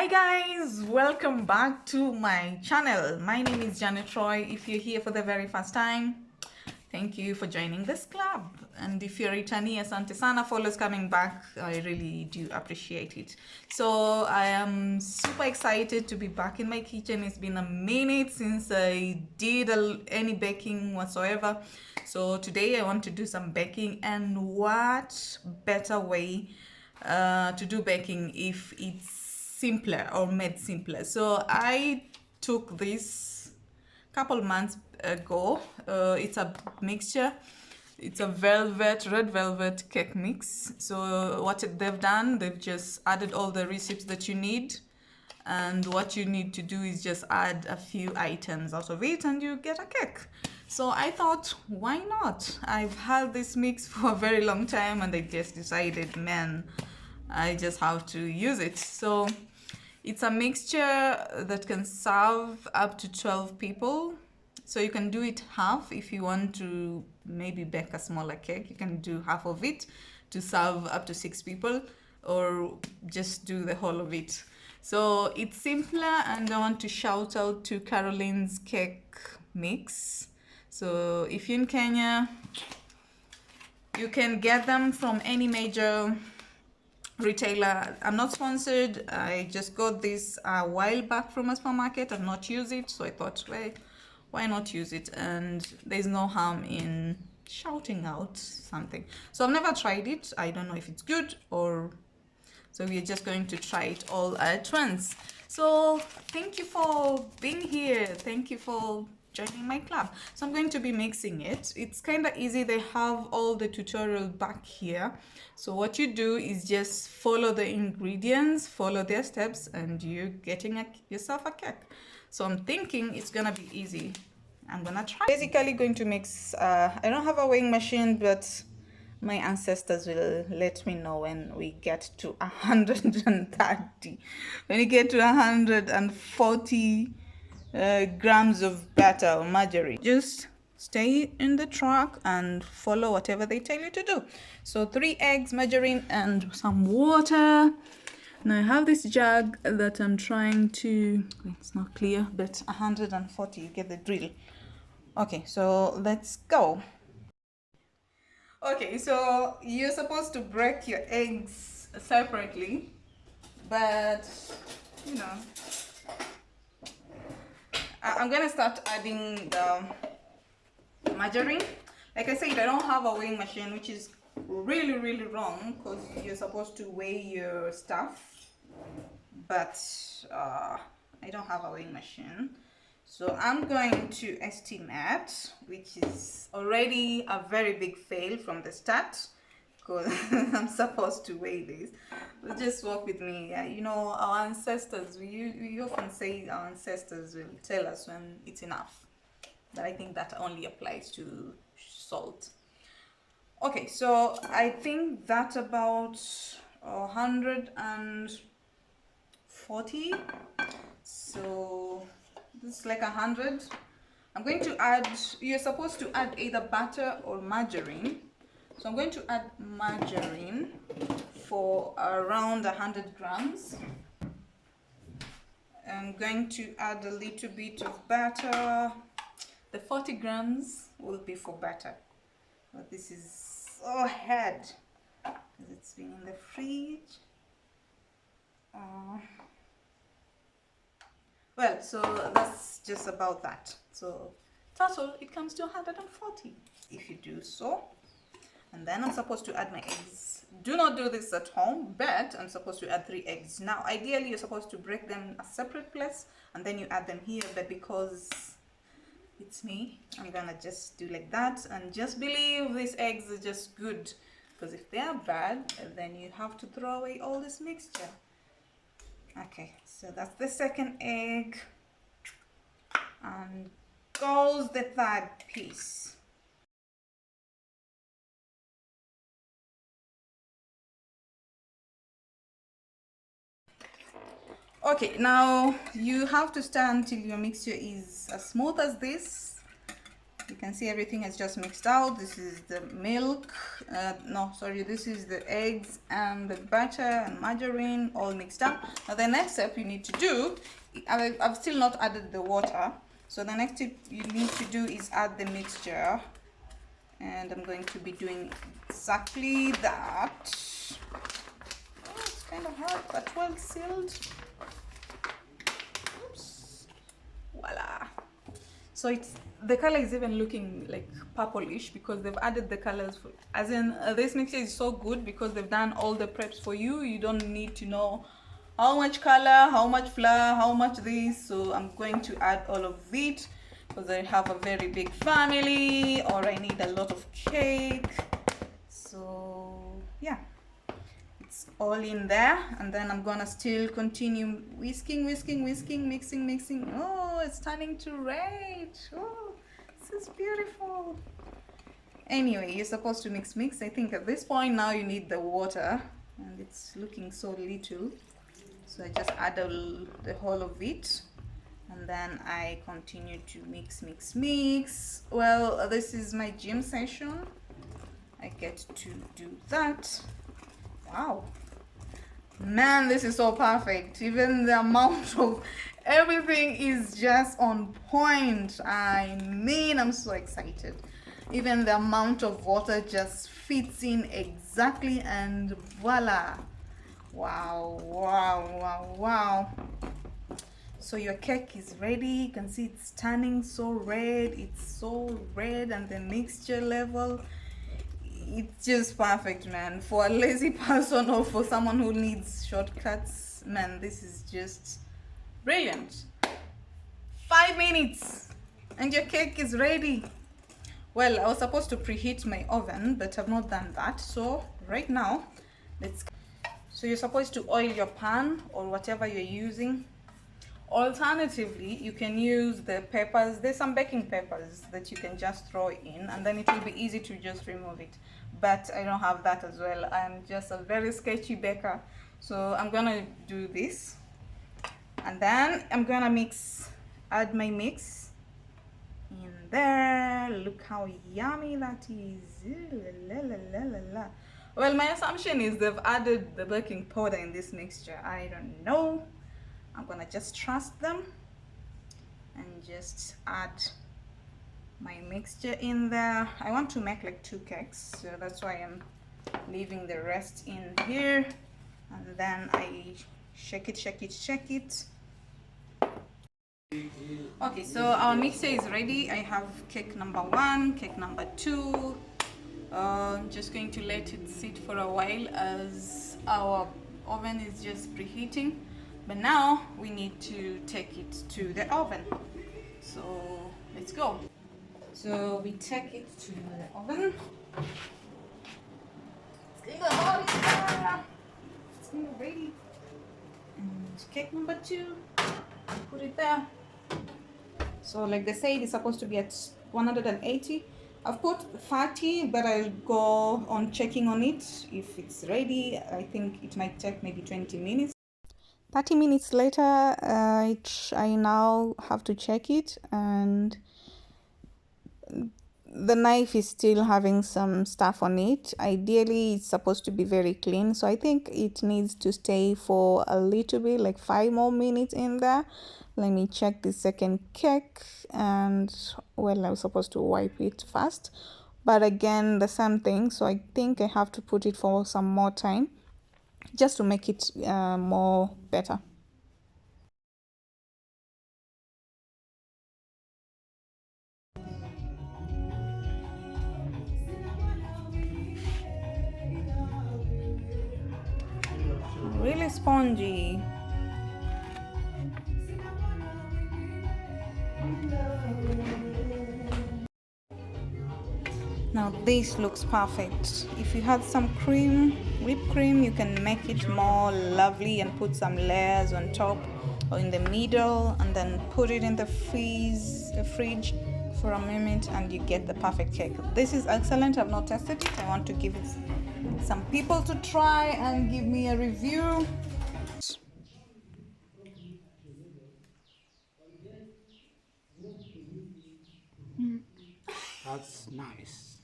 Hi guys, welcome back to my channel. My name is Janet Troy. If you're here for the very first time, thank you for joining this club. And if you're returning, asante sana for always coming back. I really do appreciate it. So I am super excited to be back in my kitchen. It's been a minute since I did any baking whatsoever. So today I want to do some baking, and what better way to do baking if it's simpler or made simpler. So I took this couple months ago. It's a mixture. It's a red velvet cake mix. So what they've done, they've just added all the recipes that you need, and what you need to do is just add a few items out of it and you get a cake. So I thought, why not? I've had this mix for a very long time and I just decided, man, I just have to use it. So it's a mixture that can serve up to 12 people. So you can do it half if you want to maybe bake a smaller cake. You can do half of it to serve up to 6 people, or just do the whole of it. So it's simpler, and I want to shout out to Carolynes Cake Mix. So if you're in Kenya, you can get them from any major retailer. I'm not sponsored. I just got this a while back from a supermarket. I've not used it, so I thought, well, why not use it? And there's no harm in shouting out something. So I've never tried it. I don't know if it's good, or so we're just going to try it all at once. So thank you for being here. Thank you for joining my club. So I'm going to be mixing it. It's kind of easy. They have all the tutorial back here. So what you do is just follow the ingredients, follow their steps, and you're getting yourself a cake. So I'm thinking it's gonna be easy. I'm gonna try. Basically going to mix, I don't have a weighing machine, but my ancestors will let me know when we get to 130. When you get to 140 grams of butter or margarine, just stay in the track and follow whatever they tell you to do. So 3 eggs, margarine, and some water. Now I have this jug that I'm trying to, it's not clear, but 140, you get the drill. Okay, so let's go. Okay, so you're supposed to break your eggs separately, but you know, I'm gonna start adding the margarine. Like I said, I don't have a weighing machine, which is really wrong, because you're supposed to weigh your stuff, but I don't have a weighing machine. So I'm going to estimate, which is already a very big fail from the start, because I'm supposed to weigh this. But just walk with me. You know, our ancestors, we often say our ancestors will tell us when it's enough. But I think that only applies to salt. Okay, so I think that's about 140. So this is like 100. I'm going to add, you're supposed to add either butter or margarine. So I'm going to add margarine for around 100 grams. I'm going to add a little bit of butter. The 40 grams will be for butter. But this is so hard because it's been in the fridge. Well, so that's just about that. So total, it comes to 140 if you do so. And then I'm supposed to add my eggs. Do not do this at home, but I'm supposed to add 3 eggs. Now, ideally, you're supposed to break them a separate place and then you add them here, but because it's me, I'm gonna just do like that, and just believe these eggs are just good, because if they are bad, then you have to throw away all this mixture. Okay, so that's the second egg, and goes the third piece. Okay, now you have to stir until your mixture is as smooth as this. You can see everything has just mixed out. This is the milk, no, sorry, this is the eggs and the butter and margarine all mixed up. Now the next step you need to do, I've still not added the water. So the next step you need to do is add the mixture. And I'm going to be doing exactly that. Oh, it's kind of hard, but well sealed. Oops. Voila. So the color is even looking like purplish because they've added the colors as in this mixture is so good because they've done all the preps for you. You don't need to know how much color, how much flour, how much this. So I'm going to add all of it because I have a very big family or I need a lot of cake. So yeah, it's all in there, and then I'm gonna still continue whisking, mixing. Oh, it's turning to red. Oh, this is beautiful. Anyway, you're supposed to mix. I think at this point now you need the water, and it's looking so little, so I just add the whole of it, and then I continue to mix. Well, this is my gym session. I get to do that. Wow, man, this is so perfect. Even the amount of everything is just on point. I mean, I'm so excited. Even the amount of water just fits in exactly, and voila. Wow. So your cake is ready. You can see it's turning so red. It's so red, and the mixture level, it's just perfect, man. For a lazy person or for someone who needs shortcuts, man, this is just brilliant. 5 minutes and your cake is ready. Well, I was supposed to preheat my oven, but I've not done that. So right now, so you're supposed to oil your pan or whatever you're using. Alternatively, you can use the peppers. There's some baking peppers that you can just throw in, and then it will be easy to just remove it. But I don't have that as well. I'm just a very sketchy baker. So I'm gonna do this, and then I'm gonna add my mix in there. Look how yummy that is. Well, my assumption is they've added the baking powder in this mixture. I don't know. I'm gonna just trust them and just add my mixture in there. I want to make like 2 cakes, so that's why I'm leaving the rest in here, and then I shake it. Okay, so our mixture is ready. I have cake number 1, cake number 2. Just going to let it sit for a while as our oven is just preheating. But now we need to take it to the oven. So let's go. So we take it to the oven. It's ready. And cake number 2, put it there. So like they said, it's supposed to be at 180. I've put 30, but I'll go on checking on it if it's ready. I think it might take maybe 20 minutes. 30 minutes later, I now have to check it, and the knife is still having some stuff on it. Ideally, it's supposed to be very clean, so I think it needs to stay for a little bit, like 5 more minutes in there. Let me check the second cake, and well, I was supposed to wipe it first, but again, the same thing, so I think I have to put it for some more time just to make it more better. Really spongy. Now this looks perfect. If you had some cream, whipped cream, you can make it more lovely and put some layers on top or in the middle, and then put it in the fridge for a minute, and you get the perfect cake. This is excellent. I've not tested it. I want to give it some people to try and give me a review. That's nice.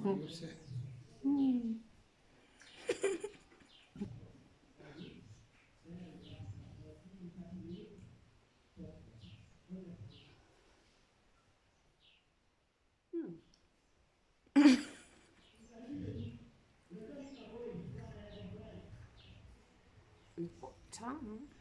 What do you say? Tongue.